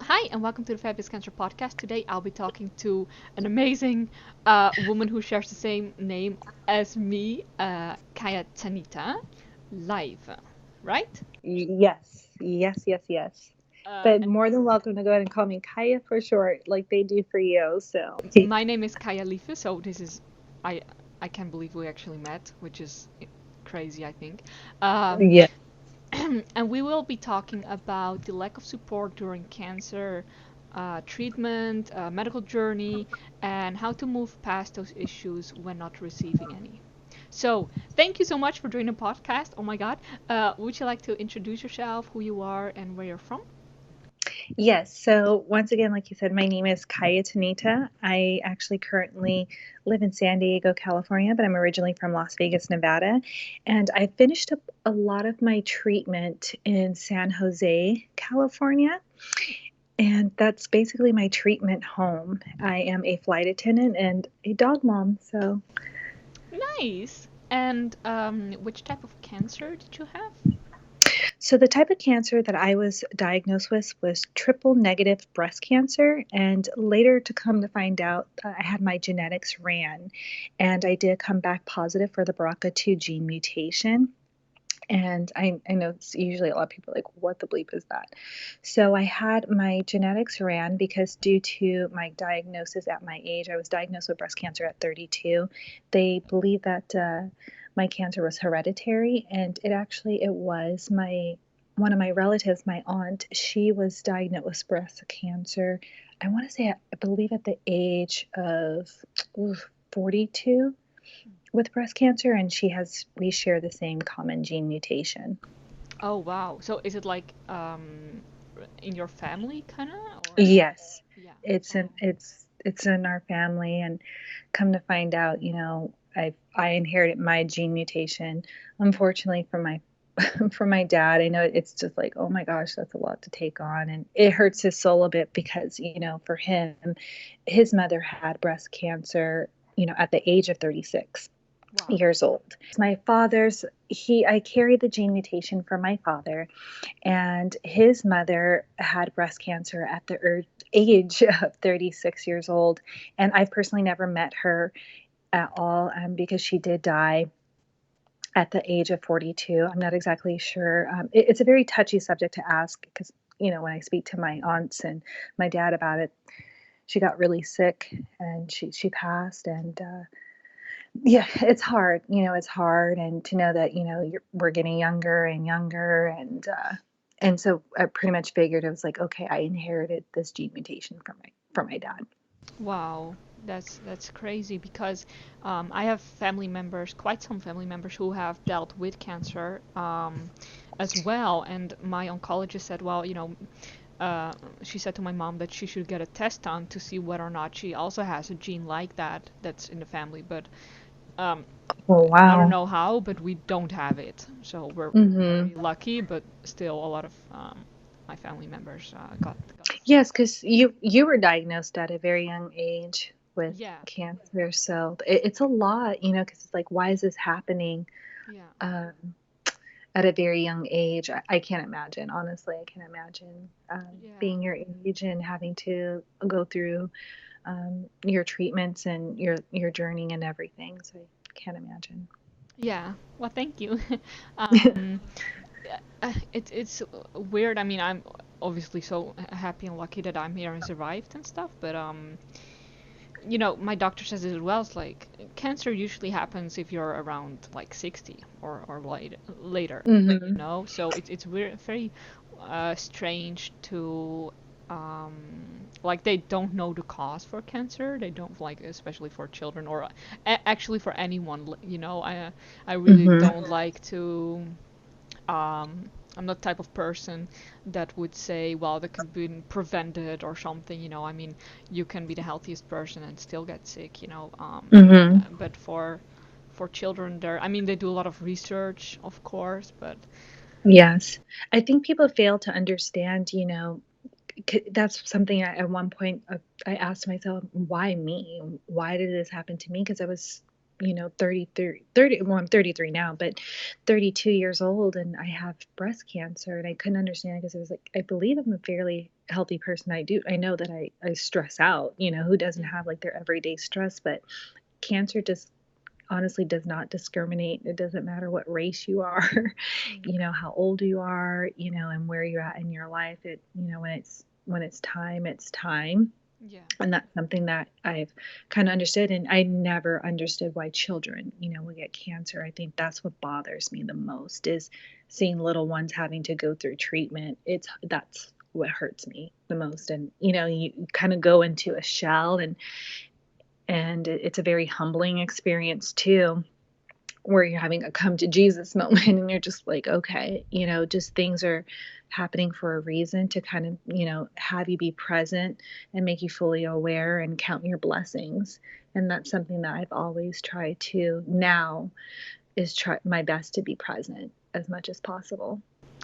Hi, and welcome to the Fabulous Cancer Podcast. Today I'll be talking to an amazing woman who shares the same name as me, Cayatanita, live, right? Yes. But And more than welcome to go ahead and call me Kaya for short, like they do for you. So, my name is Kaya Life, so I, I can't believe we actually met, which is crazy, I think. Um, yeah. and we will be talking about the lack of support during cancer treatment, medical journey, and how to move past those issues when not receiving any. So, thank you so much for joining the podcast. Oh my God. Would you like to introduce yourself, who you are, and where you're from? Yes. So, once again, like you said, my name is Cayatanita. I actually currently live in San Diego, California, but I'm originally from Las Vegas, Nevada. And I finished up a lot of my treatment in San Jose, California. And that's basically my treatment home. I am a flight attendant and a dog mom. So, Nice. And which type of cancer did you have? So, the type of cancer that I was diagnosed with was triple negative breast cancer. And later to come to find out, I had my genetics ran and I did come back positive for the BRCA2 gene mutation. And I know it's usually a lot of people are like, what the bleep is that? So I had my genetics ran because due to my diagnosis at my age, I was diagnosed with breast cancer at 32. They believe that my cancer was hereditary, and it was my one of my relatives, my aunt. She was diagnosed with breast cancer. I want to say I believe at the age of 42 with breast cancer, and we share the same common gene mutation. Oh, wow. So is it like in your family, kind of? Or Yes, yeah. it's in Oh. it's in our family, and come to find out, I inherited my gene mutation, unfortunately, from my from my dad. I know it's just like, oh my gosh, that's a lot to take on, and it hurts his soul a bit because for him, his mother had breast cancer, at the age of 36 Wow. years old. My father's he I carried the gene mutation from my father, and his mother had breast cancer at the age of 36 years old. And I've personally never met her at all, because she did die at the age of 42. I'm not exactly sure. It's a very touchy subject to ask because, when I speak to my aunts and my dad about it, she got really sick and she passed. And yeah, it's hard. It's hard. And to know that, we're getting younger and younger. And so I pretty much figured it was like, okay, I inherited this gene mutation from my dad. Wow, that's crazy because I have family members, quite some family members who have dealt with cancer as well, and my oncologist said, well, she said to my mom that she should get a test done to see whether or not she also has a gene like that that's in the family, but um, Oh, I don't wow. know how, but we don't have it, so we're Hmm. very lucky, but still a lot of my family members got sick. Yes, because you were diagnosed at a very young age with Yeah, cancer, so it's a lot, because it's like, why is this happening yeah, um, at a very young age? I can't imagine, honestly. I can't imagine yeah. being your age and having to go through your treatments and your journey and everything. So I can't imagine. Yeah, well, thank you. um, it's weird. I mean, I'm obviously so happy and lucky that I'm here and survived and stuff. But my doctor says it as well. It's like cancer usually happens if you're around like 60 or later. Hmm. So it's weird, very strange to like they don't know the cause for cancer. They don't like, especially for children or actually for anyone. I really Hmm. don't like to I'm not the type of person that would say, well, that could be prevented or something, I mean, you can be the healthiest person and still get sick, Hmm. but for children there, I mean, they do a lot of research, of course, but Yes. I think people fail to understand, that's something at one point I asked myself, why me? Why did this happen to me? Because I was, 33, 30, well, I'm 33 now, but 32 years old, and I have breast cancer. And I couldn't understand because it was like, I believe I'm a fairly healthy person I know that I stress out, who doesn't Mm. have like their everyday stress, but cancer just honestly does not discriminate. It doesn't matter what race you are, Mm. how old you are, and where you're at in your life. When it's time, it's time. Yeah. And that's something that I've kind of understood. And I never understood why children, will get cancer. I think that's what bothers me the most is seeing little ones having to go through treatment. That's what hurts me the most. And, you kind of go into a shell, and it's a very humbling experience too, where you're having a come to Jesus moment and you're just like, okay, just things are happening for a reason to kind of, have you be present and make you fully aware and count your blessings. And that's something that I've always tried to now is try my best to be present as much as possible.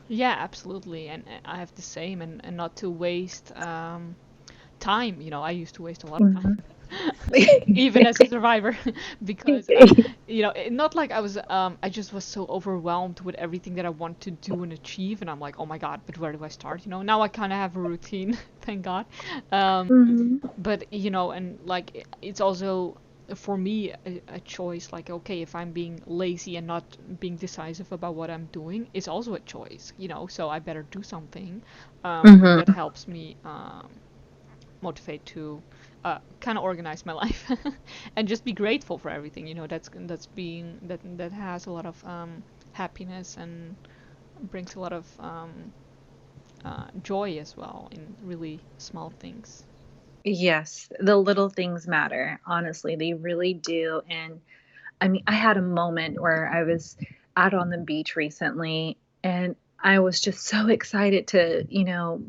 Yeah, absolutely. And I have the same, and not to waste time. I used to waste a lot of time, Mhm. even as a survivor, because not like I just was so overwhelmed with everything that I want to do and achieve, and I'm like, oh my God, but where do I start? Now I kind of have a routine, thank God. Mhm. But and like it's also for me a choice. Like, okay, if I'm being lazy and not being decisive about what I'm doing, it's also a choice. So I better do something that Mhm. helps me motivate to kind of organize my life and just be grateful for everything. That has a lot of happiness and brings a lot of joy as well in really small things. Yes, the little things matter. Honestly, they really do. And I mean, I had a moment where I was out on the beach recently and I was just so excited to,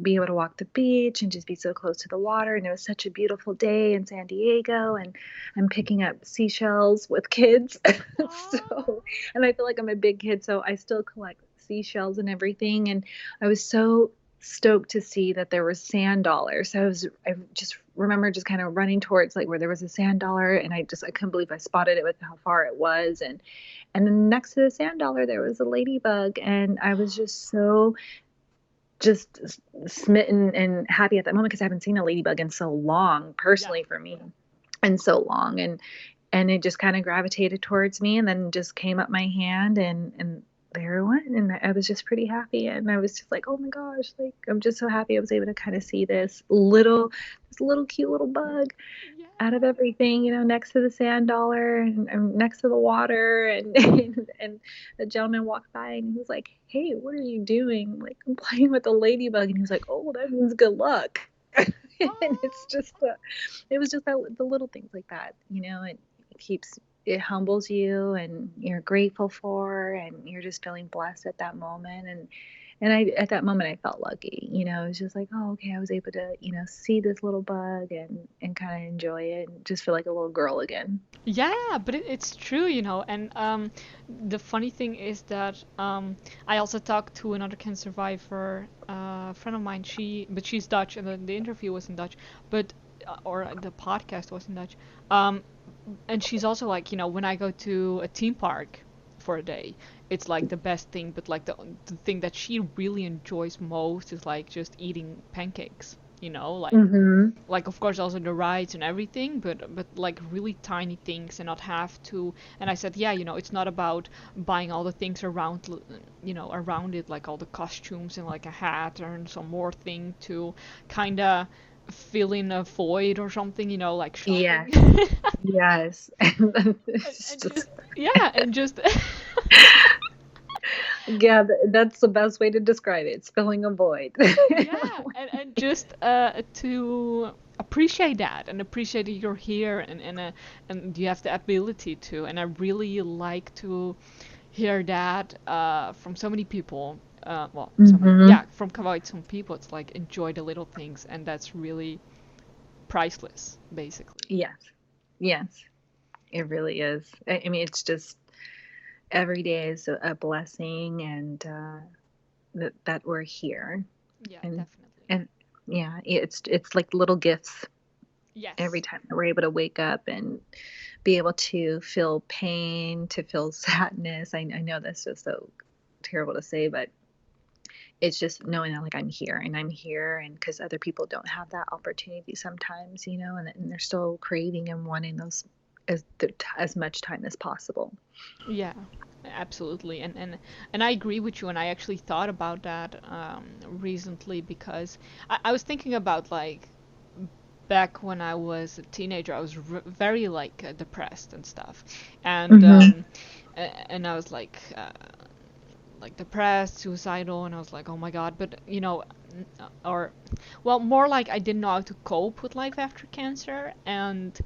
be able to walk the beach and just be so close to the water. And it was such a beautiful day in San Diego. And I'm picking up seashells with kids. Aww. And I feel like I'm a big kid, so I still collect seashells and everything. And I was so stoked to see that there was sand dollars. So I just remember just kind of running towards like where there was a sand dollar, and I couldn't believe I spotted it with how far it was. And then next to the sand dollar there was a ladybug, and I was just so just smitten and happy at that moment because I haven't seen a ladybug in so long, Yeah. personally for me, in so long. And it just kind of gravitated towards me and then just came up my hand, and there it went. And I was just pretty happy, and I was just like, oh my gosh, like I'm just so happy I was able to kind of see this little cute little bug Yeah. out of everything, next to the sand dollar, and next to the water. And the gentleman walked by and he was like, hey, what are you doing? Like, I'm playing with a ladybug. And he was like, oh, well, that means good luck. And it's Aww. just it was just the little things like that, it humbles you, and you're grateful for, and you're just feeling blessed at that moment. And at that moment I felt lucky. It was just like, oh, okay, I was able to, see this little bug and kind of enjoy it and just feel like a little girl again. Yeah, but it's true, and the funny thing is that I also talked to another cancer survivor, a friend of mine. But she's Dutch, and the interview was in Dutch, but or the podcast was in Dutch. Um, and she's also like, when I go to a theme park for a day, it's like the best thing. But like the thing that she really enjoys most is like just eating pancakes. Mm-hmm. Like of course also the rides and everything, but like really tiny things and not have to. And I said, yeah, it's not about buying all the things around it, like all the costumes and like a hat and some more thing to kind of fill in a void or something, like shopping. Yes. Yes. And and, it's and just, just yeah and just yeah, that's the best way to describe it. It's filling a void. yeah, and just to appreciate that and appreciate that you're here, and you have the ability to. And I really like to hear that from so many people. Well, so many, Mm-hmm. yeah, from quite some people. It's like enjoy the little things, and that's really priceless, basically. Yes. Yes. It really is. I mean, it's just every day is a blessing, and that we're here. Yeah, and definitely. and yeah, it's like little gifts every Yes. time that we're able to wake up and be able to feel pain, to feel sadness. I know that's just so terrible to say, but it's just knowing that like I'm here and because other people don't have that opportunity sometimes, and they're still craving and wanting those as much time as possible. Yeah, absolutely. And I agree with you. And I actually thought about that recently because I was thinking about like back when I was a teenager, I was very like depressed and stuff, and Mm-hmm. and I was like depressed, suicidal, and I was like, oh my god. But or well, more like I didn't know how to cope with life after cancer, and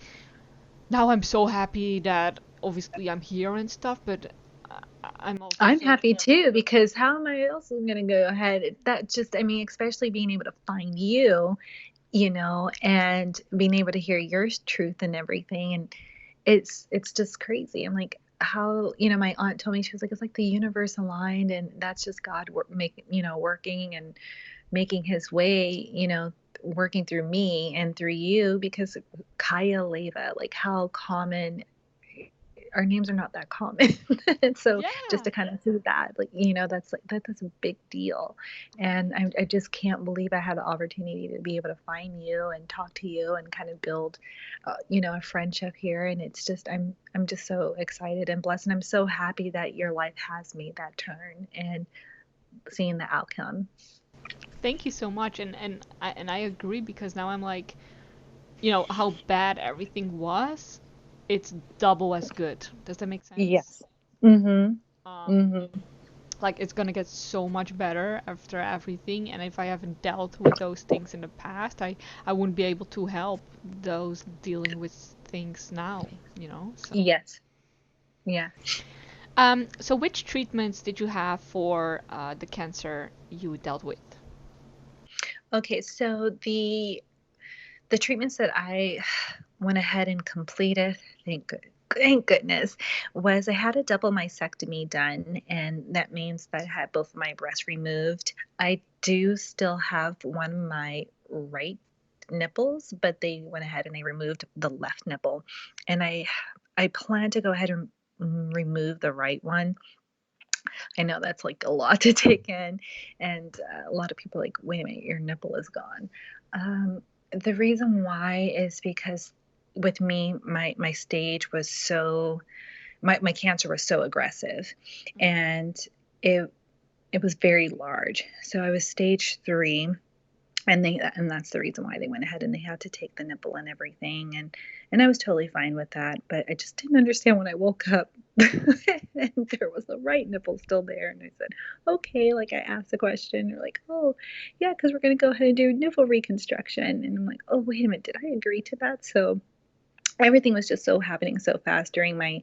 now I'm so happy that obviously I'm here and stuff, but I'm also I'm so happy too because how am I else going to go ahead? That just, I mean, especially being able to find you, and being able to hear your truth and everything. And it's just crazy. I'm like, how, my aunt told me, she was like, it's like the universe aligned and that's just God working and making his way, working through me and through you because Kaya Leva, like how common our names are not that common. And so just yeah. to kind of see that, like, that's like that's a big deal. And I just can't believe I had the opportunity to be able to find you and talk to you and kind of build, a friendship here. And it's just, I'm just so excited and blessed. And I'm so happy that your life has made that turn and seeing the outcome. Thank you so much, and I agree because now I'm like, how bad everything was, it's double as good. Does that make sense? Yes. Mm-hmm. Um, Mm-hmm. like it's gonna get so much better after everything, and if I haven't dealt with those things in the past, I wouldn't be able to help those dealing with things now, So, Yes. Yeah. so which treatments did you have for the cancer you dealt with? Okay, so the treatments that I went ahead and completed, thank goodness, was I had a double mastectomy done, and that means that I had both of my breasts removed. I do still have one of my right nipples, but they went ahead and they removed the left nipple, and I plan to go ahead and remove the right one. I know that's like a lot to take in, and a lot of people are like, wait a minute, your nipple is gone. The reason why is because with me, my stage was so my cancer was so aggressive, and it it was very large. So I was stage 3, and that's the reason why they went ahead and they had to take the nipple and everything, and I was totally fine with that, but I just didn't understand when I woke up and there was the right nipple still there, and I said, okay, like I asked the question, they're like, oh yeah, because we're going to go ahead and do nipple reconstruction, and I'm like, oh wait a minute, did I agree to that? So everything was just so happening so fast during my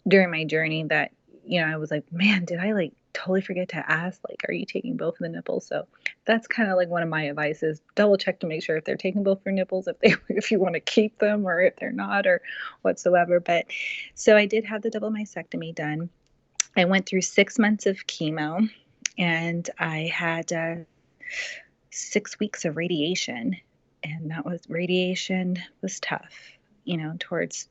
journey that, I was like, man, did I like totally forget to ask, like, are you taking both of the nipples? So that's kind of like one of my advice is double check to make sure if they're taking both your nipples, if you want to keep them or if they're not or whatsoever. But so I did have the double mastectomy done. I went through 6 months of chemo and I had 6 weeks of radiation. And radiation was tough, towards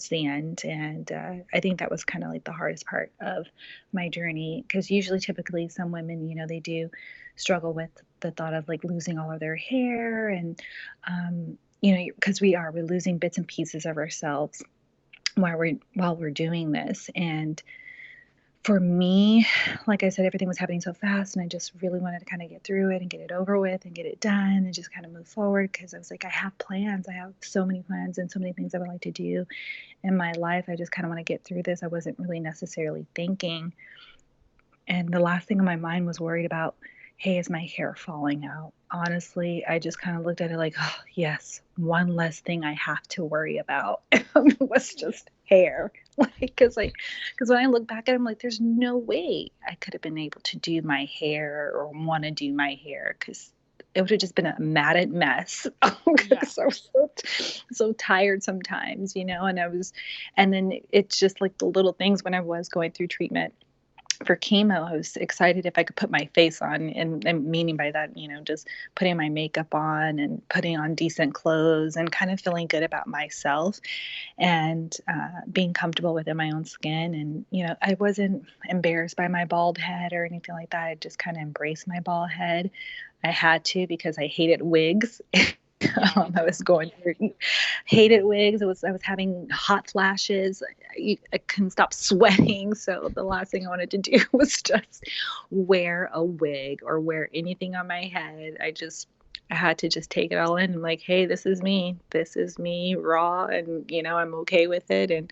the end. And I think that was kind of like the hardest part of my journey because usually, typically, some women, they do struggle with the thought of like losing all of their hair and, because we're losing bits and pieces of ourselves while we're doing this. And for me, like I said, everything was happening so fast, and I just really wanted to kind of get through it and get it over with and get it done and just kind of move forward because I was like, I have plans. I have so many plans and so many things I would like to do in my life. I just kind of want to get through this. I wasn't really necessarily thinking. And the last thing on my mind was worried about, hey, is my hair falling out? Honestly, I just kind of looked at it like, oh, yes, one less thing I have to worry about was just hair. Because when I look back at it, I'm like, there's no way I could have been able to do my hair or want to do my hair because it would have just been a matted mess. Yeah. Because I was so tired sometimes, and then it's just like the little things when I was going through treatment. for chemo, I was excited if I could put my face on, and meaning by that, just putting my makeup on and putting on decent clothes and kind of feeling good about myself and being comfortable within my own skin. And, I wasn't embarrassed by my bald head or anything like that. I just kind of embraced my bald head. I had to because I hated wigs. Yeah. I was going through hated wigs. I was having hot flashes. I couldn't stop sweating. So the last thing I wanted to do was just wear a wig or wear anything on my head. I had to just take it all in. I'm like, hey, this is me. This is me raw. And, I'm okay with it. And,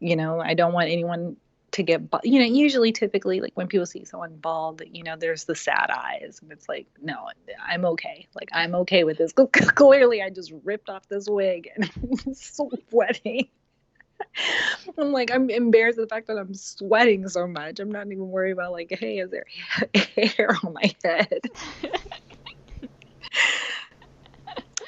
I don't want anyone to get, usually typically like when people see someone bald, there's the sad eyes, and it's like, no, I'm okay. Like, I'm okay with this. Clearly I just ripped off this wig and I'm sweating. I'm like, I'm embarrassed of the fact that I'm sweating so much. I'm not even worried about like, hey, is there hair on my head?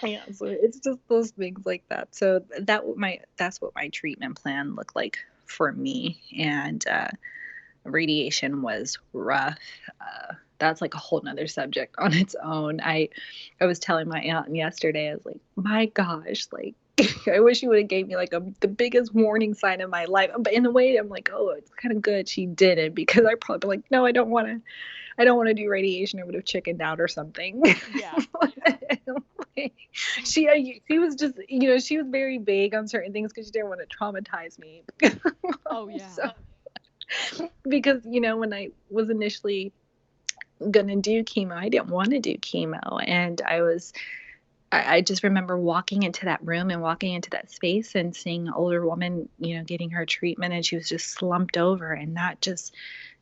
Yeah, so it's just those things like that. So that's what my treatment plan looked like for me. And radiation was rough. That's like a whole nother subject on its own. I was telling my aunt yesterday, I was like, my gosh, like I wish you would have gave me like the biggest warning sign of my life. But in a way, I'm like, oh, it's kind of good she didn't, because I probably be like, no, I don't want to do radiation. I would have chickened out or something. Yeah. She was just, she was very vague on certain things because she didn't want to traumatize me. Oh yeah. So, because, when I was initially gonna do chemo, I didn't want to do chemo. And I just remember walking into that room and walking into that space and seeing an older woman, getting her treatment, and she was just slumped over, and that just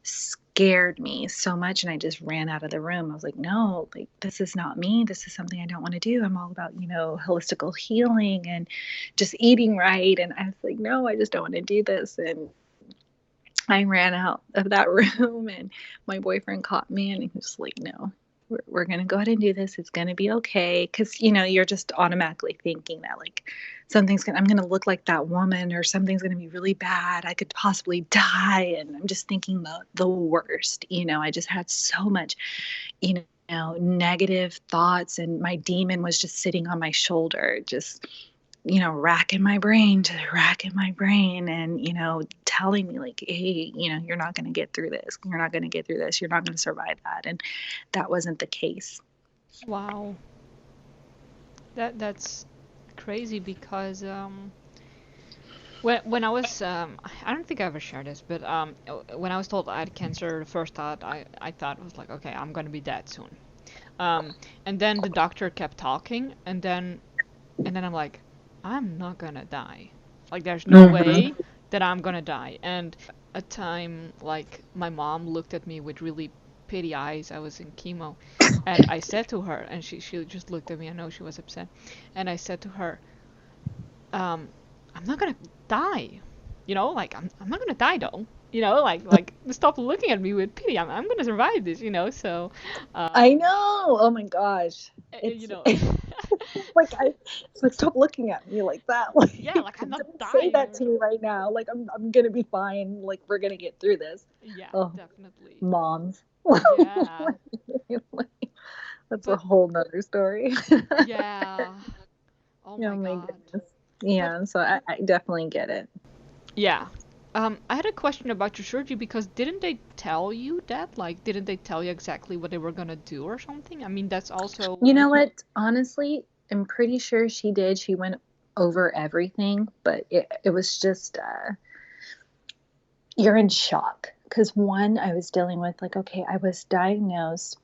scared me so much. And I just ran out of the room. I was like, no, like, this is not me. This is something I don't want to do. I'm all about, holistical healing and just eating right. And I was like, no, I just don't want to do this. And I ran out of that room, and my boyfriend caught me, and he was like, no, we're going to go ahead and do this. It's going to be okay. Cause you're just automatically thinking that like I'm going to look like that woman, or something's going to be really bad. I could possibly die. And I'm just thinking the worst. I just had so much, negative thoughts, and my demon was just sitting on my shoulder, just racking my brain, and, telling me like, hey, you're not going to get through this. You're not going to get through this. You're not going to survive that. And that wasn't the case. Wow. That's crazy because when I was I don't think I ever shared this, but when I was told I had cancer, the first thought I thought was like, okay, I'm gonna be dead soon. And then the doctor kept talking, and then I'm like, I'm not gonna die. Like, there's no way that I'm gonna die. And a time, like, my mom looked at me with really pity eyes. I was in chemo, and I said to her, and she just looked at me. I know she was upset, and I said to her, I'm not gonna die. Like, I'm not gonna die though. Like stop looking at me with pity. I'm gonna survive this. So I know. Oh my gosh. you It's know. like it's like, stop looking at me like that. Like, Yeah, like I'm not don't say dying. that to me right now. Like, I'm gonna be fine. Like, we're gonna get through this. Yeah, Oh, definitely. moms. Yeah. That's a But whole nother story. yeah. Oh Oh my my God. goodness. But Yeah, so I definitely get it. yeah. I had a question about your surgery because didn't they tell you that? Like, didn't they tell you exactly what they were gonna do or something? I mean, that's also. You know what? Honestly, I'm pretty sure she did. She went over everything, but it was just you're in shock. Because one, I was dealing with like, okay, I was diagnosed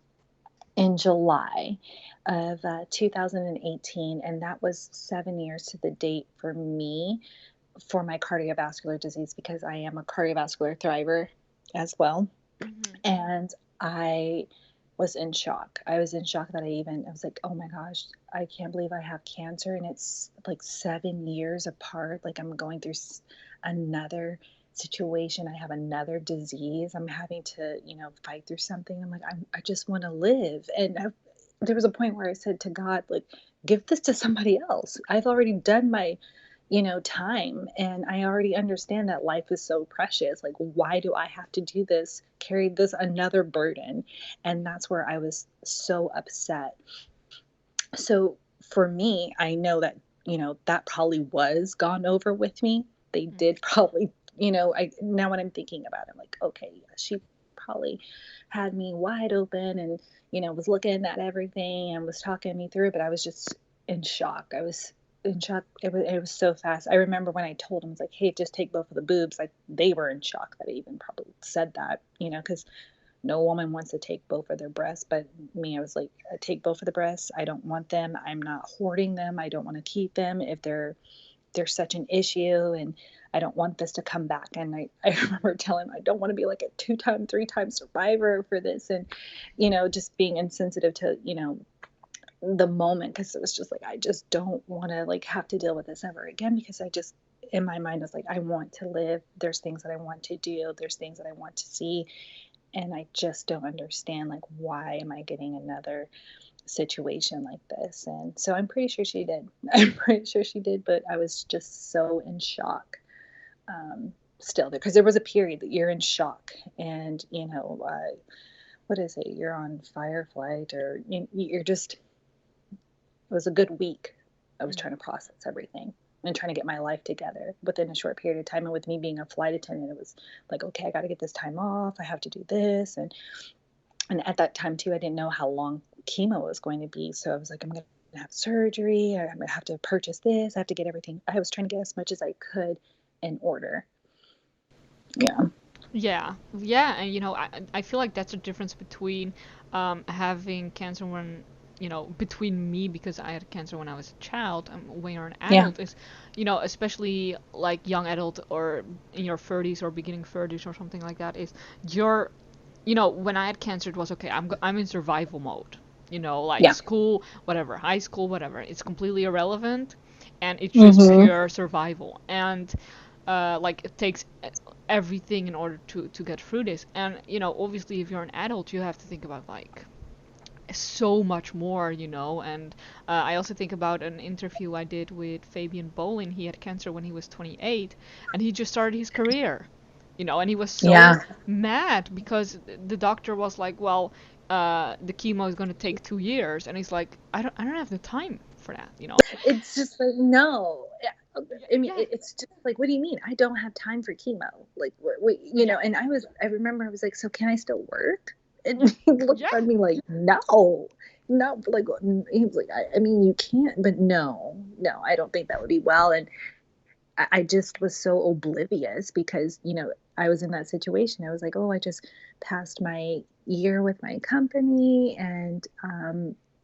in July of 2018, and that was 7 years to the date for me for my cardiovascular disease, because I am a cardiovascular thriver as well. Mhm. And I was in shock. I was in shock that I was like, oh my gosh, I can't believe I have cancer. And it's like 7 years apart. Like, I'm going through another situation. I have another disease. I'm having to, fight through something. I'm like, I just want to live. And there was a point where I said to God, like, give this to somebody else. I've already done my time. And I already understand that life is so precious. Like, why do I have to do this, carry this another burden? And that's where I was so upset. So for me, I know that, that probably was gone over with me. They Mm. did probably, I now when I'm thinking about it, I'm like, okay, yeah, she probably had me wide open and, was looking at everything and was talking me through it, but I was just in shock. I was in shock. It was so fast. I remember when I told them, I was like, hey, just take both of the boobs. Like, they were in shock that I even probably said that, because no woman wants to take both of their breasts, but me, I was like, take both of the breasts. I don't want them. I'm not hoarding them. I don't want to keep them if they're such an issue, and I don't want this to come back. And I remember telling him I don't want to be like a 2-time, 3-time survivor for this, and just being insensitive to the moment, because it was just like, I just don't want to like have to deal with this ever again, because I just, in my mind, was like, I want to live. There's things that I want to do. There's things that I want to see, and I just don't understand, like, why am I getting another situation like this? And so I'm pretty sure she did. I'm pretty sure she did, but I was just so in shock, still, because there was a period that you're in shock, and what is it? You're on fire flight, or you're just. It was a good week. I was Mm. trying to process everything and trying to get my life together within a short period of time. And with me being a flight attendant, it was like, okay, I got to get this time off. I have to do this, and at that time too, I didn't know how long chemo was going to be. So I was like, I'm going to have surgery. I'm going to have to purchase this. I have to get everything. I was trying to get as much as I could in order. Yeah. Yeah, yeah, and I feel like that's a difference between having cancer when between me, because I had cancer when I was a child, when you're an Yeah. adult is especially like young adult or in your 30s or beginning 30s or something like that, is you're when I had cancer, it was okay. I'm in survival mode. Like Yeah. school, whatever, high school, whatever. It's completely irrelevant, and it's just Mm-hmm. pure survival. And like it takes everything in order to get through this. And obviously, if you're an adult, you have to think about like so much more. And I also think about an interview I did with Fabian Bolin. He had cancer when he was 28, and he just started his career. And he was so Yeah. mad because the doctor was like, well, the chemo is going to take 2 years, and he's like, I don't have the time for that. It's just like, no. I mean, Yeah, it's just like, what do you mean? I don't have time for chemo. Like, yeah, and I remember I was like, so can I still work? And he looked yeah, at me like, no, no. Like, he was like, I mean, you can't, but no, no, I don't think that would be well. And I just was so oblivious because, I was in that situation. I was like, oh, I just passed my year with my company, and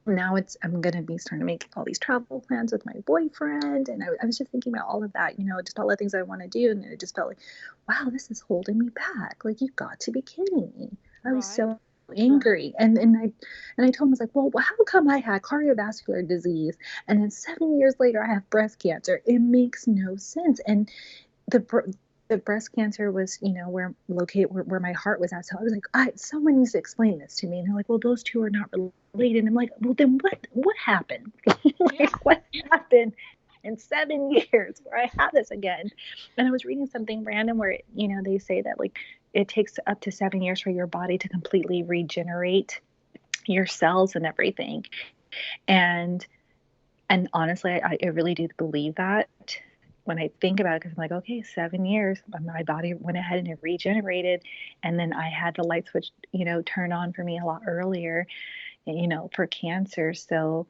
now I'm going to be starting to make all these travel plans with my boyfriend. And I was just thinking about all of that, just all the things I want to do. And it just felt like, wow, this is holding me back. Like, you've got to be kidding me. I was right. so angry. And I told him, I was like, well, how come I had cardiovascular disease and then 7 years later I have breast cancer? It makes no sense. And the the breast cancer was, where located where my heart was at. So I was like, someone needs to explain this to me. And they're like, well, those two are not related. And I'm like, well, then what happened? Yeah. Like, what happened in 7 years where I have this again? And I was reading something random where, they say that like it takes up to 7 years for your body to completely regenerate your cells and everything. And honestly, I really do believe that when I think about it, because I'm like, okay, 7 years, my body went ahead and it regenerated. And then I had the light switch, turn on for me a lot earlier, for cancer. So,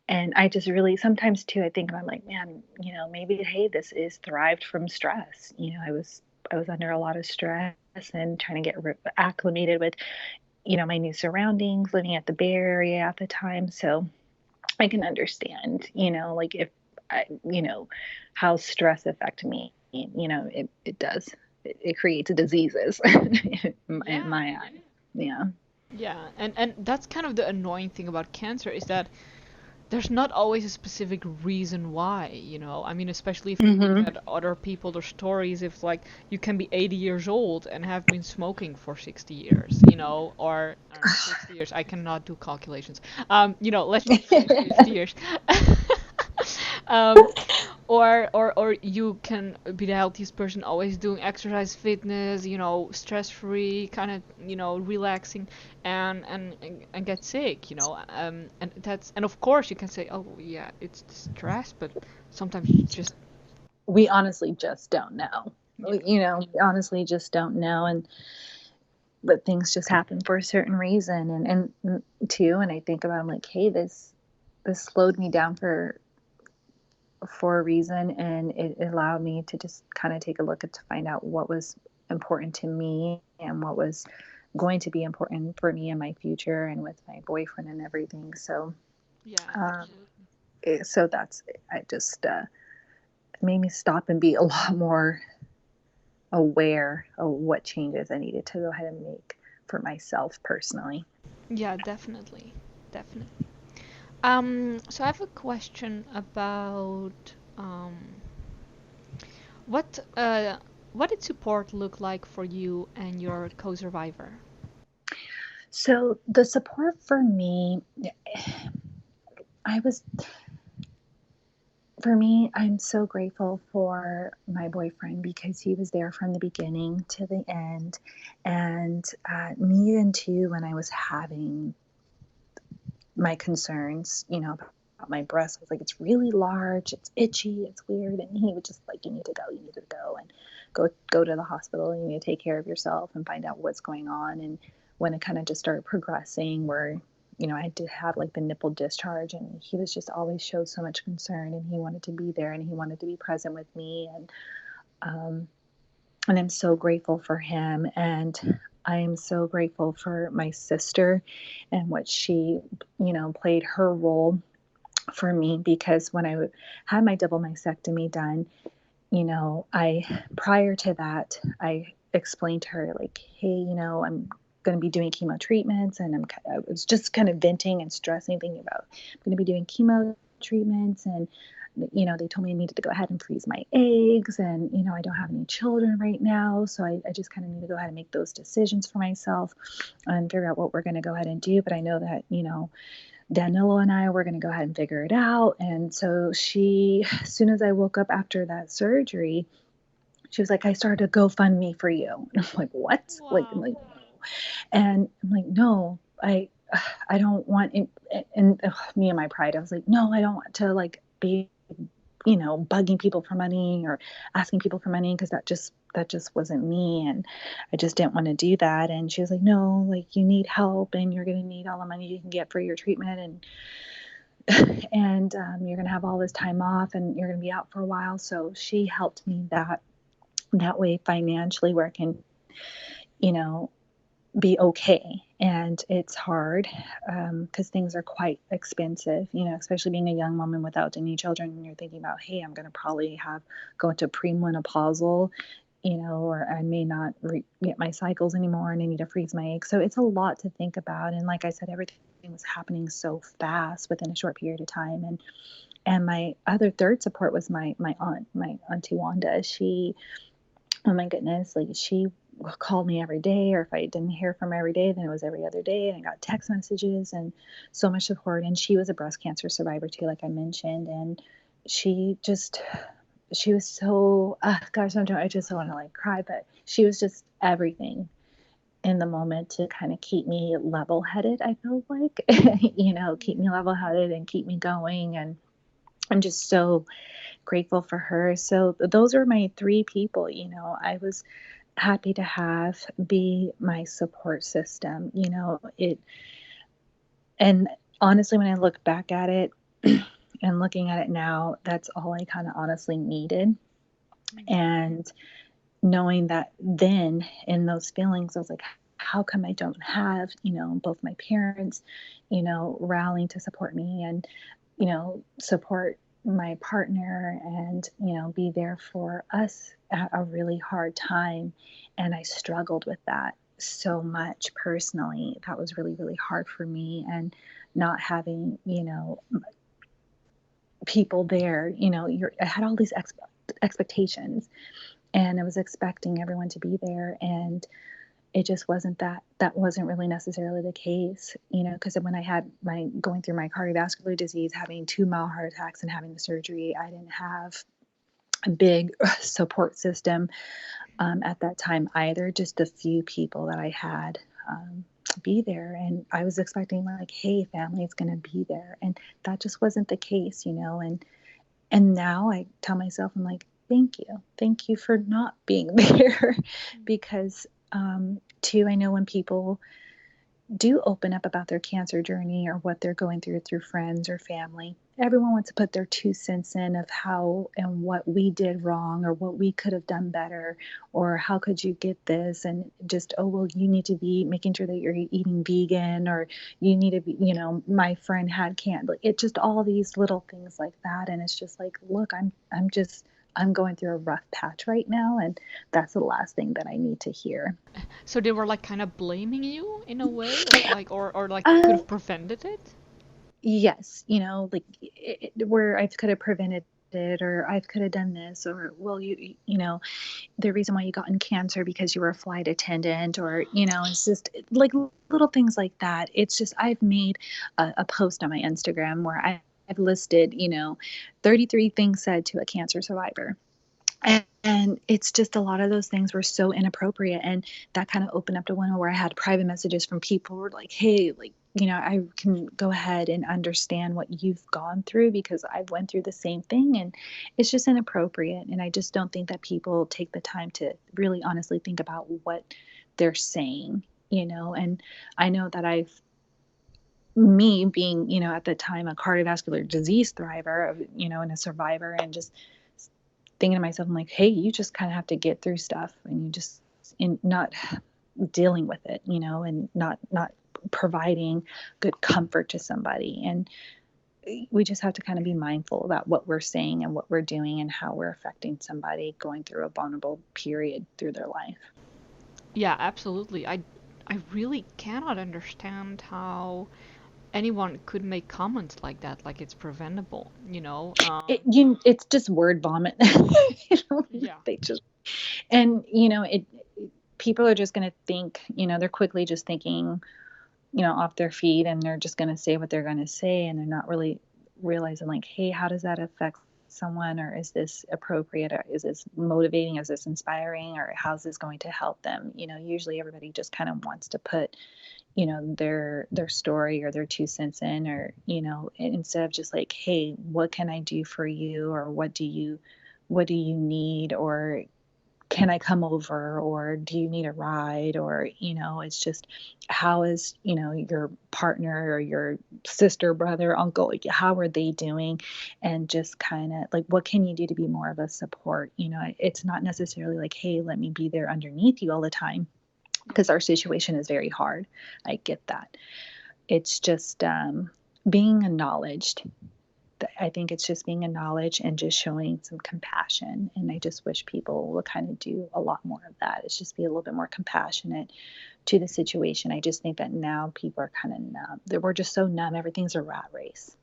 and I just really, sometimes too, I think I'm like, man, maybe, hey, this is thrived from stress. I was under a lot of stress and trying to get acclimated with, my new surroundings, living at the Bay Area at the time. So, I can understand, like if I, how stress affect me, it does. It creates diseases in Yeah. my eyes. Yeah. Yeah, and that's kind of the annoying thing about cancer, is that there's not always a specific reason why. I mean, especially if you look Mm-hmm. at other people, their stories, if like you can be 80 years old and have been smoking for 60 years, or I don't know, 60 years. I cannot do calculations. Let's just say 50 years. um, or you can be the healthiest person, always doing exercise, fitness, stress free, kind of, relaxing, and get sick, and of course you can say, oh yeah, it's the stress, but sometimes you just, We honestly just don't know. yeah, We honestly just don't know. But things just happen for a certain reason. And too, and I think about, I'm like, hey, this slowed me down for a reason, and it allowed me to just kind of take a look at to find out what was important to me and what was going to be important for me in my future and with my boyfriend and everything. So yeah, um, absolutely. so that's, I just made me stop and be a lot more aware of what changes I needed to go ahead and make for myself personally. Yeah, definitely, definitely. So I have a question about what what did support look like for you and your co-survivor? So the support for me, I was for me, I'm so grateful for my boyfriend because he was there from the beginning to the end. And me, even too, when I was having my concerns, about my breast, I was like, it's really large, it's itchy, it's weird. And he would just like, you need to go and go to the hospital. You need to take care of yourself and find out what's going on. And when it kind of just started progressing, where I did have like the nipple discharge, and he was just always showed so much concern, and he wanted to be there and he wanted to be present with me. Um, and I'm so grateful for him. And I am so grateful for my sister and what she, played her role for me, because when I had my double mastectomy done, I, prior to that, I explained to her, like, hey, I'm going to be doing chemo treatments, and I was just kind of venting and stressing, thinking about, I'm going to be doing chemo treatments, and they told me I needed to go ahead and freeze my eggs, and I don't have any children right now, so I just kind of need to go ahead and make those decisions for myself and figure out what we're going to go ahead and do. But I know that Danilo and I were going to go ahead and figure it out. And so she, as soon as I woke up after that surgery, she was like, I started a GoFundMe for you. And I'm like, what? Like, Wow. and I'm like, no, I don't want it. And me and my pride, I was like, no, I don't want to like be, bugging people for money or asking people for money, because that just wasn't me, and I just didn't want to do that. And she was like, no, like, you need help, and you're going to need all the money you can get for your treatment, and you're going to have all this time off, and you're going to be out for a while. So she helped me that way financially, where I can, you know, be okay. And it's hard because things are quite expensive, especially being a young woman without any children. And you're thinking about, hey, I'm going to probably go into premenopausal, or I may not get my cycles anymore, and I need to freeze my eggs. So it's a lot to think about. And like I said, everything was happening so fast within a short period of time. And my other third support was my aunt, my auntie Wanda. She, oh my goodness, like, she called me every day, or if I didn't hear from her every day, then it was every other day, and I got text messages and so much support. And she was a breast cancer survivor too, like I mentioned. And she was so, gosh, sometimes I just want to like cry, but she was just everything in the moment to kind of keep me level headed. I feel like, keep me level headed and keep me going. And I'm just so grateful for her. So those are my three people, I was happy to have be my support system, it. And honestly, when I look back at it and looking at it now, that's all I kind of honestly needed. And knowing that then, in those feelings, I was like, how come I don't have, both my parents, rallying to support me, and, support my partner, and, be there for us at a really hard time. And I struggled with that so much personally. That was really, really hard for me. And not having, people there, I had all these expectations, and I was expecting everyone to be there, and it just wasn't that wasn't really necessarily the case, because when I had my going through my cardiovascular disease, having 2 mild heart attacks and having the surgery, I didn't have a big support system at that time either. Just a few people that I had be there. And I was expecting like, hey, family's going to be there. And that just wasn't the case, you know. And now I tell myself, I'm like, thank you. Thank you for not being there. Because, too, I know when people do open up about their cancer journey or what they're going through friends or family, everyone wants to put their 2 cents in of how and what we did wrong or what we could have done better, or how could you get this, and just, oh, well, you need to be making sure that you're eating vegan, or you need to be, you know, my friend had cancer. It just all these little things like that. And it's just like, look, I'm going through a rough patch right now, and that's the last thing that I need to hear. So they were like kind of blaming you in a way of like, or like could Uh, have prevented it? Yes, you know, like where I could have prevented it, or I could have done this, or well, you know, the reason why you got in cancer because you were a flight attendant, or you know, it's just like little things like that. It's just I've made a post on my Instagram where I've listed, you know, 33 things said to a cancer survivor. And it's just a lot of those things were so inappropriate. And that kind of opened up to one where I had private messages from people who were like, hey, like, you know, I can go ahead and understand what you've gone through because I've went through the same thing. And it's just inappropriate. And I just don't think that people take the time to really honestly think about what they're saying, you know. And I know that me being, you know, at the time a cardiovascular disease thriver, you know, and a survivor, and just thinking to myself, I'm like, hey, you just kind of have to get through stuff, and you just in not dealing with it, you know, and not providing good comfort to somebody. And we just have to kind of be mindful about what we're saying and what we're doing and how we're affecting somebody going through a vulnerable period through their life. Yeah, absolutely. I really cannot understand how anyone could make comments like that, like it's preventable, you know? It's just word vomit. You know, Yeah. they just, and you know, people are just going to think, you know, they're quickly just thinking, you know, off their feet, and they're just going to say what they're going to say, and they're not really realizing like, hey, how does that affect someone, or is this appropriate, or is this motivating, is this inspiring, or how's this going to help them? You know, usually everybody just kind of wants to put, you know, their story or their 2 cents in, or you know, instead of just like, hey, what can I do for you, or what do you need, or can I come over, or do you need a ride, or you know, it's just, how is, you know, your partner or your sister, brother, uncle, like, how are they doing, and just kind of like, what can you do to be more of a support? You know, it's not necessarily like, hey, let me be there underneath you all the time, Yeah. because our situation is very hard. I get that. It's just being acknowledged. I think it's just being acknowledged and just showing some compassion. And I just wish people would kind of do a lot more of that. It's just be a little bit more compassionate to the situation. I just think that now people are kind of numb. We're just so numb. Everything's a rat race.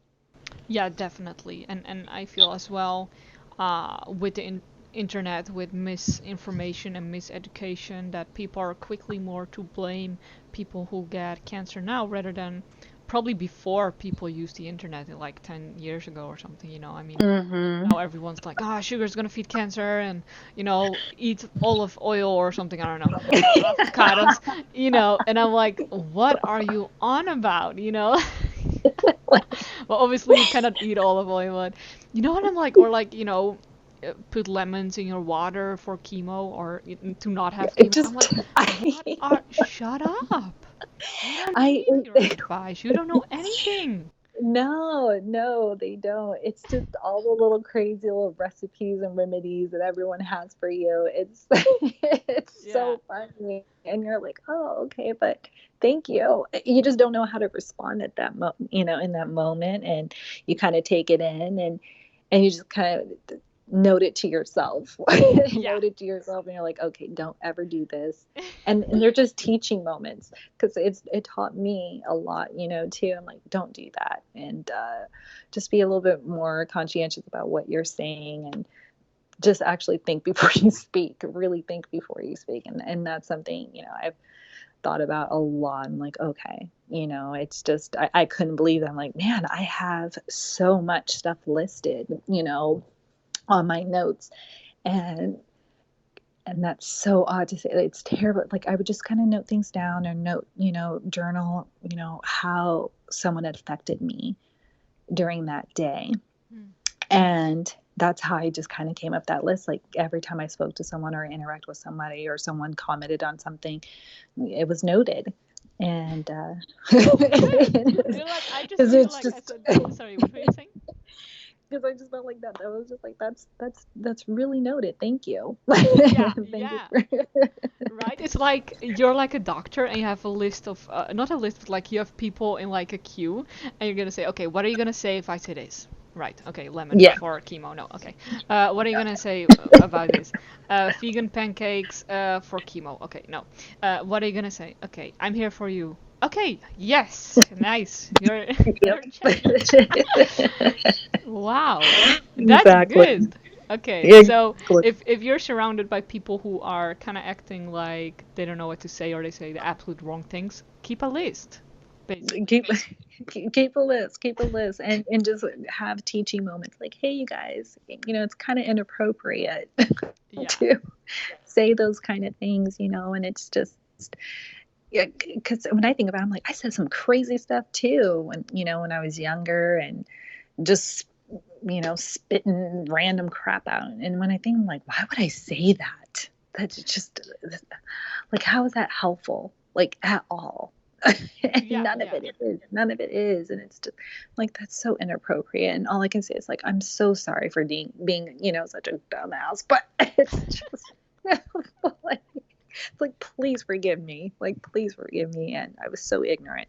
Yeah, definitely. And I feel as well, with the internet, with misinformation and miseducation, that people are quickly more to blame people who get cancer now rather than probably before people used the internet, like 10 years ago or something, you know. I mean, Mm-hmm. now everyone's like, ah, sugar's gonna feed cancer, and, you know, eat olive oil or something, I don't know, avocados, you know. And I'm like, what are you on about, you know? Well, obviously you cannot eat olive oil, but you know what I'm like, or like, you know, put lemons in your water for chemo, or to not have It chemo. just, I'm like, shut up. You don't I, need your advice. You don't know anything. No, no, they don't. It's just all the little crazy little recipes and remedies that everyone has for you. It's it's Yeah. so funny. And you're like, "Oh, okay, but thank you." You just don't know how to respond at that you know, in that moment, and you kind of take it in, and you just kind of note it to yourself. Yeah. Note it to yourself, and you're like, "Okay, don't ever do this." And they're just teaching moments, because it taught me a lot, you know, too. I'm like, don't do that, and just be a little bit more conscientious about what you're saying, and just actually think before you speak. Really think before you speak, and that's something, you know, I've thought about a lot. I'm like, okay, you know, it's just, I couldn't believe that. I'm like, man, I have so much stuff listed, you know, on my notes. And that's so odd to say. It's terrible. Like I would just kind of note things down or note, journal, how someone had affected me during that day. Mm. And that's how I just kind of came up that list. Like every time I spoke to someone or interact with somebody or someone commented on something, it was noted. And Good. You know, like I just because feel it's like I just said. Sorry, what were you saying? because I just felt like that. That was just like that's really noted. Thank you. Yeah, Thank you yeah. for Right? It's like you're like a doctor and you have a list of, not a list, but like you have people in like a queue and you're gonna say, okay, what are you gonna say if I say this? Right, okay, lemon yeah. for chemo, no, okay. What are you gonna say about this? Vegan pancakes for chemo, okay, no. What are you gonna say? Okay, I'm here for you. Okay, yes, nice. You're Yep. you're checking. Wow, that's Exactly. good. Okay, so Exactly. if you're surrounded by people who are kind of acting like they don't know what to say or they say the absolute wrong things, keep a list, basically. Keep keep a list, keep a list, and just have teaching moments like, hey, you guys, it's kind of inappropriate Yeah. to say those kind of things, and it's just yeah, because when I think about it, I'm like, I said some crazy stuff too when I was younger and just spitting random crap out. And when I think, I'm like, why would I say that? That's just like, how is that helpful? Like at all? And Yeah, none of yeah. it is. None of it is. And it's just like that's so inappropriate. And all I can say is like, I'm so sorry for being such a dumbass. But it's just like, it's like, please forgive me. Like, please forgive me. And I was so ignorant.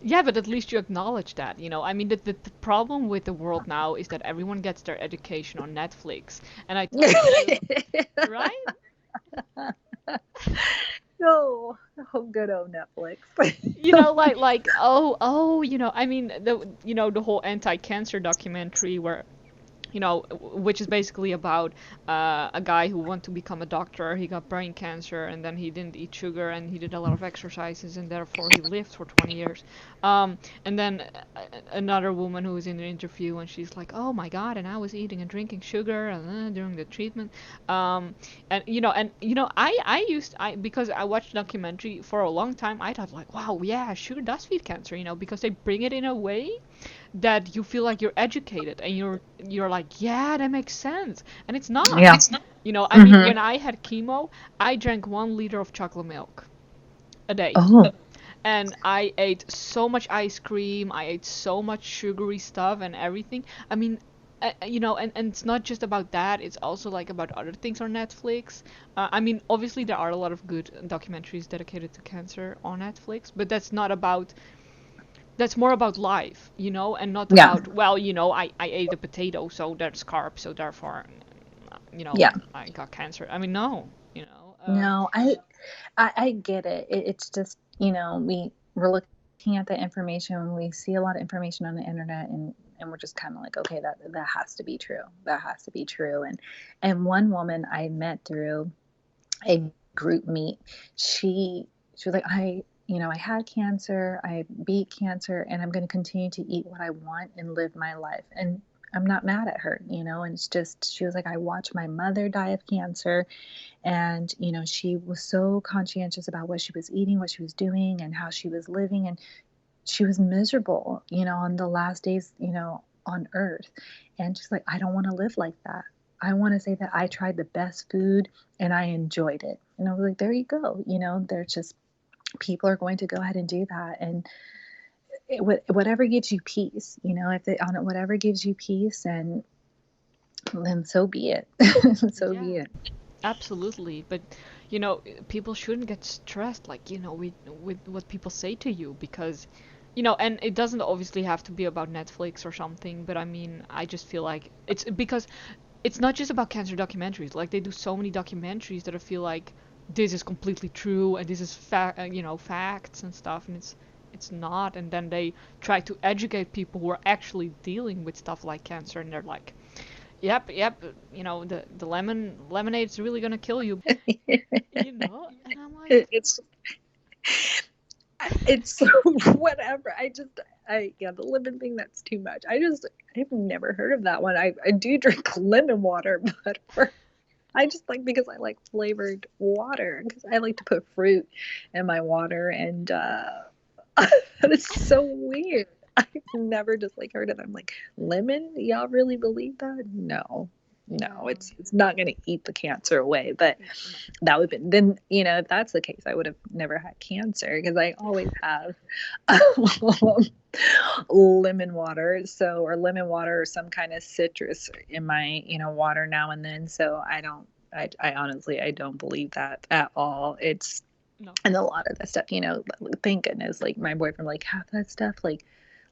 Yeah, but at least you acknowledge that, you know. I mean, the problem with the world now is that everyone gets their education on Netflix. And I told you, right? No, oh, good old Netflix. You know, like oh, I mean, the whole anti-cancer documentary where which is basically about a guy who wanted to become a doctor. He got brain cancer, and then he didn't eat sugar, and he did a lot of exercises, and therefore he lived for 20 years. And then another woman who was in the interview, and she's like, "Oh my God!" And I was eating and drinking sugar during the treatment. And I because I watched the documentary for a long time, I thought like, wow, yeah, sugar does feed cancer, because they bring it in a way that you feel like you're educated and you're like, yeah, that makes sense, and it's not. Yeah. I mean, Hmm. when I had chemo, I drank 1 liter of chocolate milk a day, Oh, and I ate so much ice cream, I ate so much sugary stuff and everything. I mean, and it's not just about that, it's also like about other things on Netflix. I mean, obviously there are a lot of good documentaries dedicated to cancer on Netflix, but that's more about life, and not yeah. about, well, I ate a potato, so that's carb, so therefore, Yeah. I got cancer. I mean, no, No, I get it. It's just, we're looking at the information. We see a lot of information on the internet and we're just kind of like, okay, that has to be true. That has to be true. And one woman I met through a group meet, she was like, I had cancer, I beat cancer, and I'm going to continue to eat what I want and live my life. And I'm not mad at her, and it's just, she was like, I watched my mother die of cancer, and she was so conscientious about what she was eating, what she was doing, and how she was living, and she was miserable on the last days on earth. And she's like, I don't want to live like that. I want to say that I tried the best food and I enjoyed it. And I was like, there you go. There's just, people are going to go ahead and do that. And whatever gives you peace, if it on it, whatever gives you peace, and then so be it. So be yeah, it. absolutely. But people shouldn't get stressed, like, with what people say to you, because and it doesn't obviously have to be about Netflix or something, but I mean, I just feel like it's because it's not just about cancer documentaries. Like, they do so many documentaries that I feel like this is completely true and this is facts and stuff, and it's not. And then they try to educate people who are actually dealing with stuff like cancer, and they're like, yep, the lemonade is really gonna kill you, and I'm like, It's it's so whatever. I just The lemon thing, that's too much. I've never heard of that one. I do drink lemon water, but I just like, because I like flavored water, because I like to put fruit in my water, and that is so weird. I've never just like heard of it. I'm like, lemon? Y'all really believe that? No. No, Yeah. it's not going to eat the cancer away, but No. that would be then, if that's the case, I would have never had cancer, because I always have lemon water, or lemon water, or some kind of citrus in my, water now and then. So I honestly, I don't believe that at all. No. And a lot of that stuff, thank goodness, like my boyfriend, like, half that stuff, like,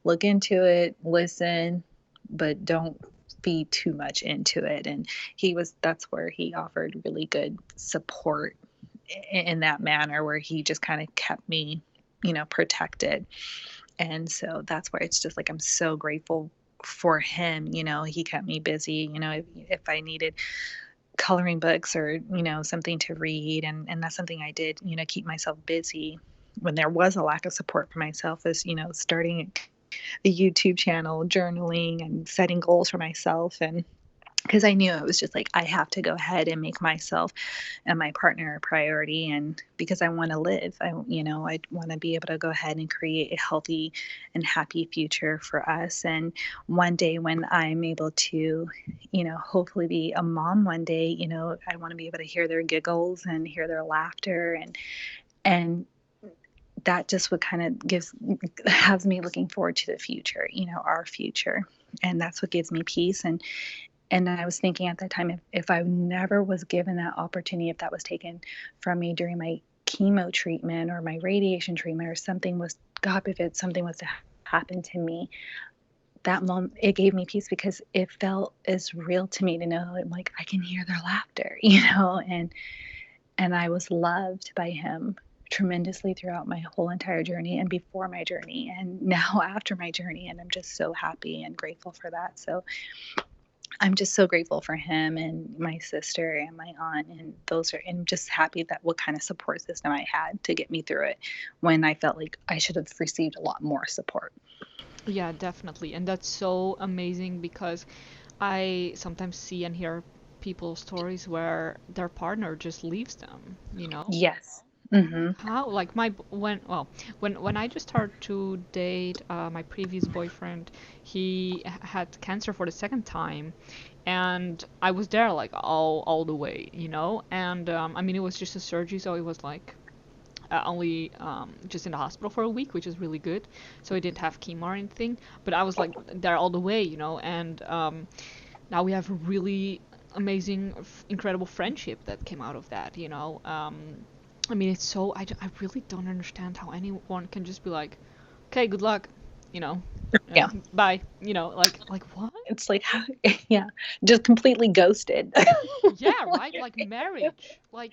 look into it, listen, but don't be too much into it. And that's where he offered really good support in that manner, where he just kind of kept me, protected. And so that's where it's just like, I'm so grateful for him. He kept me busy, if I needed coloring books, or something to read, and that's something I did, keep myself busy when there was a lack of support for myself, is starting a YouTube channel, journaling, and setting goals for myself. And because I knew it was just like, I have to go ahead and make myself and my partner a priority. And because I want to live, I want to be able to go ahead and create a healthy and happy future for us. And one day when I'm able to, hopefully be a mom one day, I want to be able to hear their giggles and hear their laughter, and that just what kind of has me looking forward to the future, our future. And that's what gives me peace. And I was thinking at that time, if I never was given that opportunity, if that was taken from me during my chemo treatment or my radiation treatment, or something was, God forbid, something was to happen to me, that moment, it gave me peace, because it felt as real to me to know, like, I can hear their laughter, and I was loved by him tremendously throughout my whole entire journey, and before my journey, and now after my journey. And I'm just so happy and grateful for that. So I'm just so grateful for him, and my sister and my aunt, and just happy that what kind of support system I had to get me through it, when I felt like I should have received a lot more support. Yeah, definitely. And that's so amazing because I sometimes see and hear people's stories where their partner just leaves them, you know? Yes. Mm-hmm. How? Like when I just started to date my previous boyfriend, he had cancer for the second time, and I was there like all the way, you know? And I mean, it was just a surgery, so it was like only just in the hospital for a week, which is really good. So he didn't have chemo or anything, but I was like there all the way, you know. And now we have a really amazing, incredible friendship that came out of that, you know. I mean, it's so I really don't understand how anyone can just be like, okay, good luck, you know, Yeah. bye, you know, like what? It's like, yeah, just completely ghosted. Yeah, right. Like marriage, like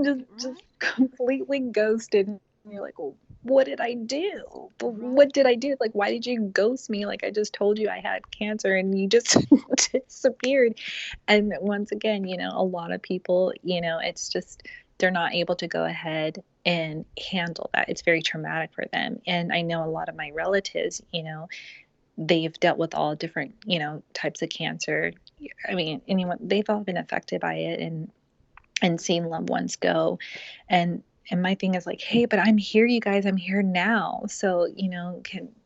just right, completely ghosted. And you're like, well, what did I do? right. What did I do? Like, why did you ghost me? Like, I just told you I had cancer, and you just disappeared. And once again, a lot of people, it's just, they're not able to go ahead and handle that. It's very traumatic for them. And I know a lot of my relatives, they've dealt with all different, types of cancer. I mean, anyone, they've all been affected by it, and seen loved ones go. And my thing is like, hey, but I'm here, you guys, I'm here now. So,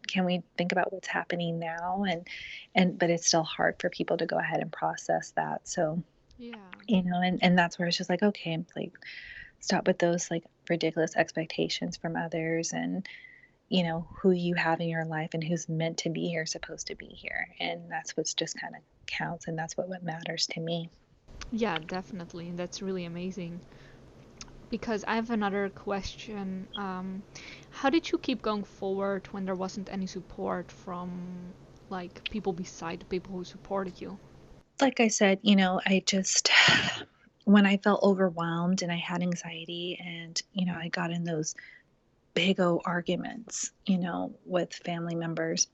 can we think about what's happening now? But it's still hard for people to go ahead and process that. So, Yeah. and that's where it's just like, okay, like, stop with those like ridiculous expectations from others, and who you have in your life, and who's meant to be here, supposed to be here. And that's what's just kind of counts, and that's what matters to me. Yeah, definitely. That's really amazing. Because I have another question. How did you keep going forward when there wasn't any support from like people beside the people who supported you? Like I said, I just, when I felt overwhelmed and I had anxiety, and, I got in those big old arguments, with family members,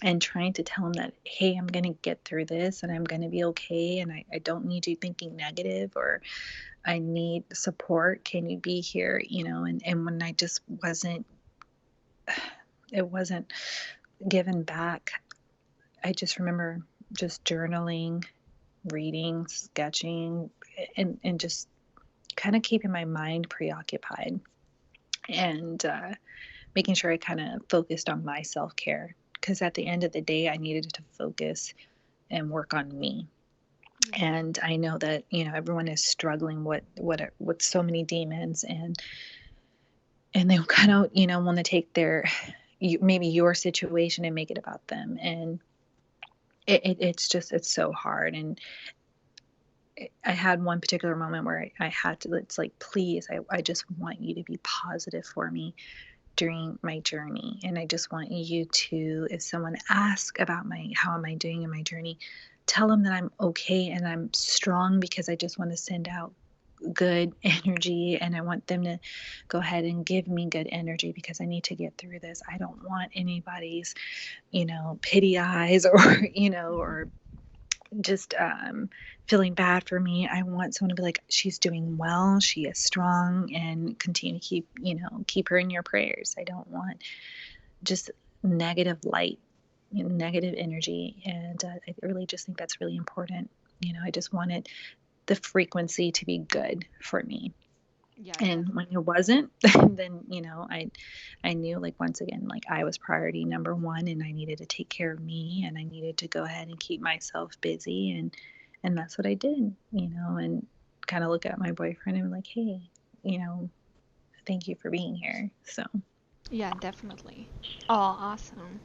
and trying to tell them that, hey, I'm going to get through this, and I'm going to be okay. And I don't need you thinking negative, or I need support. Can you be here? And when I just wasn't, it wasn't given back, I just remember just journaling, reading, sketching, and just kind of keeping my mind preoccupied and making sure I kind of focused on my self care. Because at the end of the day, I needed to focus and work on me. Yeah. And I know that everyone is struggling with so many demons, and they kind of want to take maybe your situation and make it about them, and it's so hard. And I had one particular moment where I had to, it's like, please, I just want you to be positive for me during my journey. And I just want you to, if someone asks about how am I doing in my journey, tell them that I'm okay and I'm strong, because I just want to send out good energy, and I want them to go ahead and give me good energy, because I need to get through this. I don't want anybody's, pity eyes or, or just feeling bad for me. I want someone to be like, she's doing well, she is strong, and continue to keep her in your prayers. I don't want just negative light, negative energy. And I really just think that's really important. I just wanted the frequency to be good for me. Yeah, And when it definitely. wasn't, then I knew, like, once again, like, I was priority number one, and I needed to take care of me, and I needed to go ahead and keep myself busy, and that's what I did. And kind of look at my boyfriend and be like, hey, you know thank you for being here. So Yeah, definitely. Oh, awesome.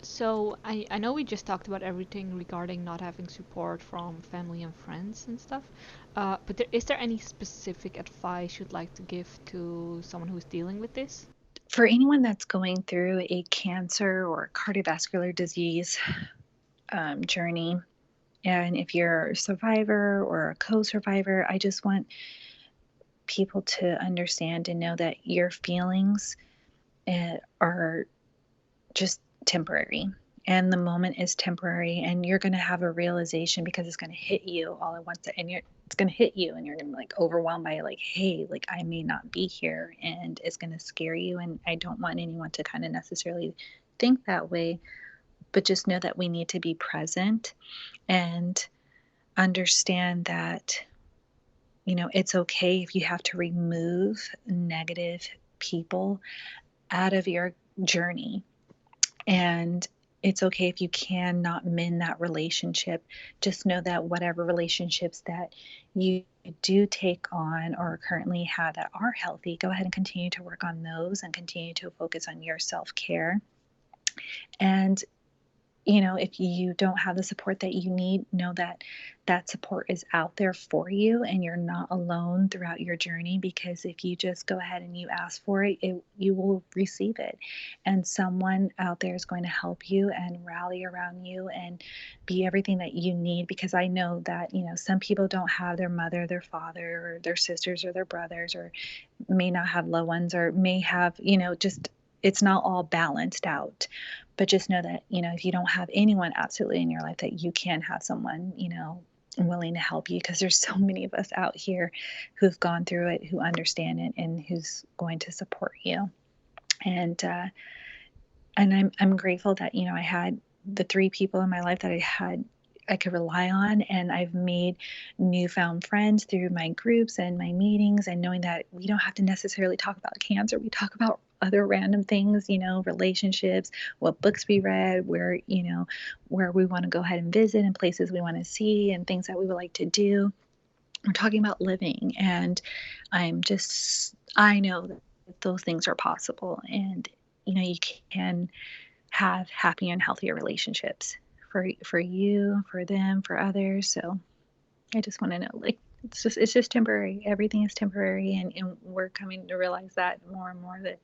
So I know we just talked about everything regarding not having support from family and friends and stuff. But is there any specific advice you'd like to give to someone who's dealing with this? for anyone that's going through a cancer or cardiovascular disease journey, and if you're a survivor or a co-survivor, I just want people to understand and know that your feelings are just temporary, and the moment is temporary, and you're going to have a realization, because it's going to hit you all at once, and it's going to hit you, and you're going to be like overwhelmed by, like, hey, like, I may not be here, and it's going to scare you. And I don't want anyone to kind of necessarily think that way, but just know that we need to be present and understand that it's okay if you have to remove negative people out of your journey. And it's okay if you cannot mend that relationship. Just know that whatever relationships that you do take on or currently have that are healthy, go ahead and continue to work on those and continue to focus on your self care. And if you don't have the support that you need, know that that support is out there for you, and you're not alone throughout your journey, because if you just go ahead and you ask for it, you will receive it. And someone out there is going to help you and rally around you and be everything that you need, because I know that, some people don't have their mother, their father, or their sisters, or their brothers, or may not have loved ones, or may have, just it's not all balanced out. But just know that, if you don't have anyone absolutely in your life, that you can have someone, willing to help you, because there's so many of us out here who've gone through it, who understand it, and who's going to support you. And I'm grateful that, I had the three people in my life that I could rely on, and I've made newfound friends through my groups and my meetings, and knowing that we don't have to necessarily talk about cancer. We talk about other random things, relationships, what books we read, where we want to go ahead and visit, and places we want to see, and things that we would like to do. We're talking about living, and I know that those things are possible, and you can have happy and healthier relationships for you, for them, for others. So I just want to know, like, it's just temporary. Everything is temporary, and we're coming to realize that more and more, that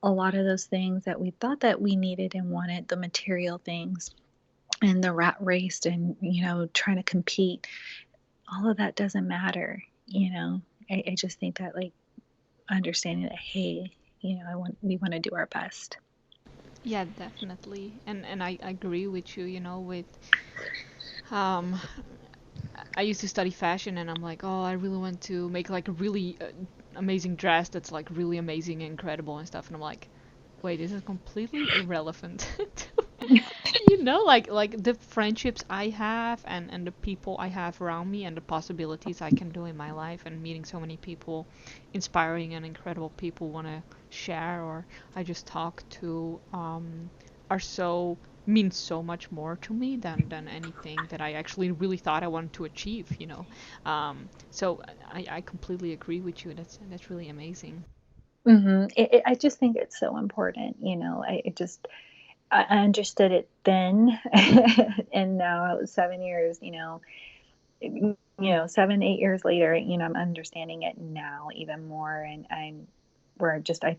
a lot of those things that we thought that we needed and wanted, the material things and the rat race, and trying to compete, all of that doesn't matter. I just think that, like, understanding that, hey, we want to do our best. Yeah, definitely. And I agree with you, with um I used to study fashion, and I'm like, oh, I really want to make like a really amazing dress that's like really amazing and incredible and stuff, and I'm like, wait, this is completely irrelevant. Like the friendships I have and the people I have around me and the possibilities I can do in my life and meeting so many people, inspiring and incredible people want to share or I just talk to, are so mean so much more to me than anything that I actually really thought I wanted to achieve. So I completely agree with you. That's really amazing. I just think it's so important. I understood it then, and now 7 years, 7, 8 years later, I'm understanding it now even more, and I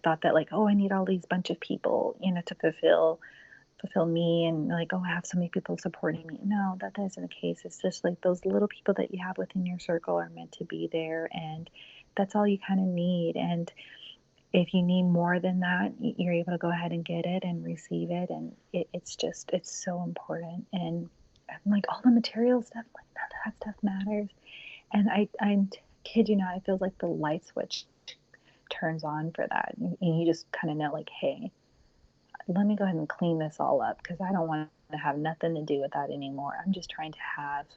thought that like, oh, I need all these bunch of people, to fulfill me, and like, oh, I have so many people supporting me. No, that isn't the case. It's just like those little people that you have within your circle are meant to be there, and that's all you kind of need. And if you need more than that, you're able to go ahead and get it and receive it. And it's so important. And I'm like, all the material stuff, like none of that stuff matters. And I kid you not, it feels like the light switch turns on for that. And you just kind of know, like, hey, let me go ahead and clean this all up because I don't want to have nothing to do with that anymore. I'm just trying to have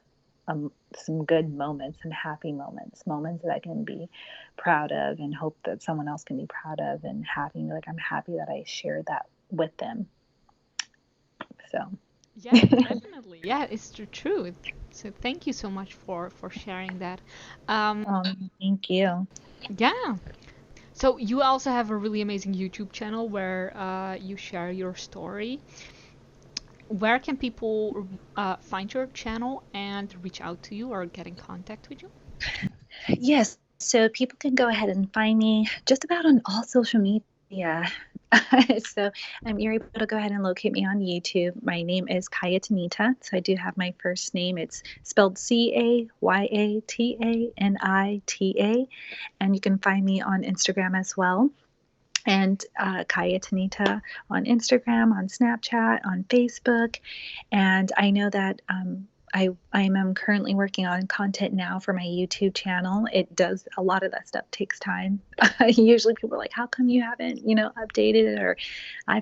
some good moments and happy moments that I can be proud of and hope that someone else can be proud of and happy. Like, I'm happy that I shared that with them. So, Yeah, definitely. Yeah, it's the truth. So thank you so much for sharing that. thank you. Yeah. So you also have a really amazing YouTube channel where you share your story. Where can people find your channel and reach out to you or get in contact with you? Yes. So people can go ahead and find me just about on all social media. So you're able to go ahead and locate me on YouTube. My name is Cayatanita. So I do have my first name. It's spelled Cayatanita. And you can find me on Instagram as well. And Cayatanita on Instagram, on Snapchat, on Facebook. And I know that I'm currently working on content now for my YouTube channel. It does, a lot of that stuff takes time. Usually people are like, how come you haven't, updated it? Or I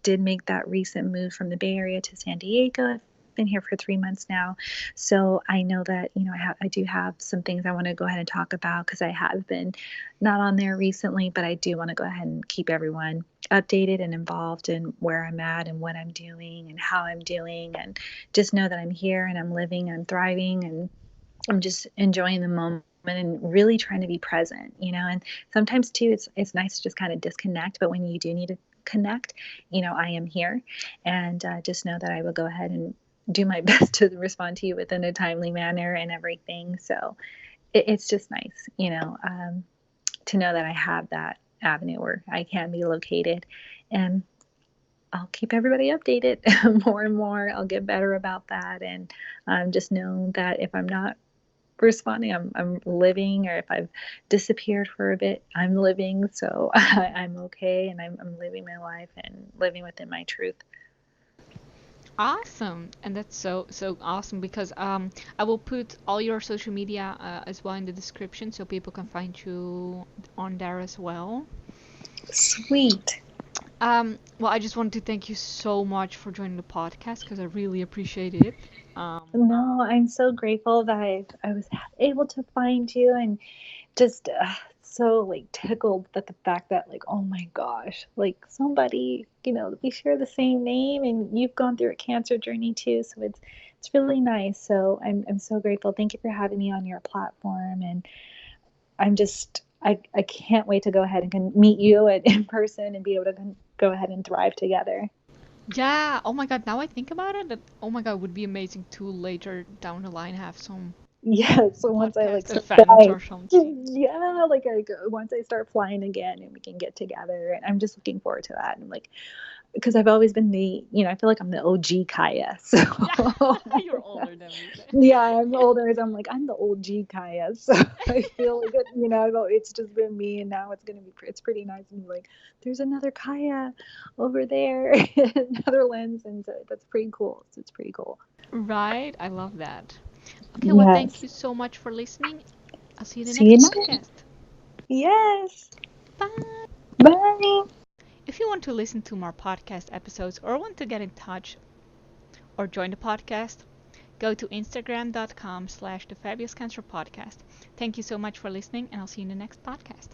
did make that recent move from the Bay Area to San Diego. I've been here for 3 months now. So I know that, I do have some things I want to go ahead and talk about because I have been not on there recently, but I do want to go ahead and keep everyone updated and involved in where I'm at and what I'm doing and how I'm doing, and just know that I'm here and I'm living, I'm thriving, and I'm just enjoying the moment and really trying to be present, and sometimes too it's nice to just kind of disconnect, but when you do need to connect, I am here, and just know that I will go ahead and do my best to respond to you within a timely manner and everything. So it's just nice, to know that I have that avenue where I can be located, and I'll keep everybody updated more and more. I'll get better about that, and just know that if I'm not responding, I'm living, or if I've disappeared for a bit, I'm living. So I'm okay, and I'm living my life and living within my truth. Awesome, and that's so awesome because I will put all your social media as well in the description so people can find you on there as well. Sweet. Well, I just wanted to thank you so much for joining the podcast because I really appreciate it. No, I'm so grateful that I was able to find you, and just so like tickled that the fact that, like, oh my gosh, like somebody, we share the same name and you've gone through a cancer journey too. So it's really nice. So I'm so grateful. Thank you for having me on your platform, and I can't wait to go ahead and meet you in person and be able to go ahead and thrive together. Yeah, oh my God, now I think about it, oh my God, it would be amazing to later down the line have some Yeah, so once I like podcast start event flying, or something. yeah, like once I start flying again and we can get together, and I'm just looking forward to that. And like, because I've always been I feel like I'm the OG Kaya. So Yeah, you're older than me. So. yeah, I'm older. So I'm like, I'm the old G Kaya. So I feel like it's just been me, and now it's pretty nice. And like, there's another Kaya over there in Netherlands, and so that's pretty cool. So it's pretty cool. Right, I love that. Okay, well, thank Yes. you so much for listening. I'll see you in the See you next next. podcast. Yes. Bye. Bye. Bye. If you want to listen to more podcast episodes or want to get in touch or join the podcast, go to instagram.com/the Fabulous Cancer Podcast. Thank you so much for listening, and I'll see you in the next podcast.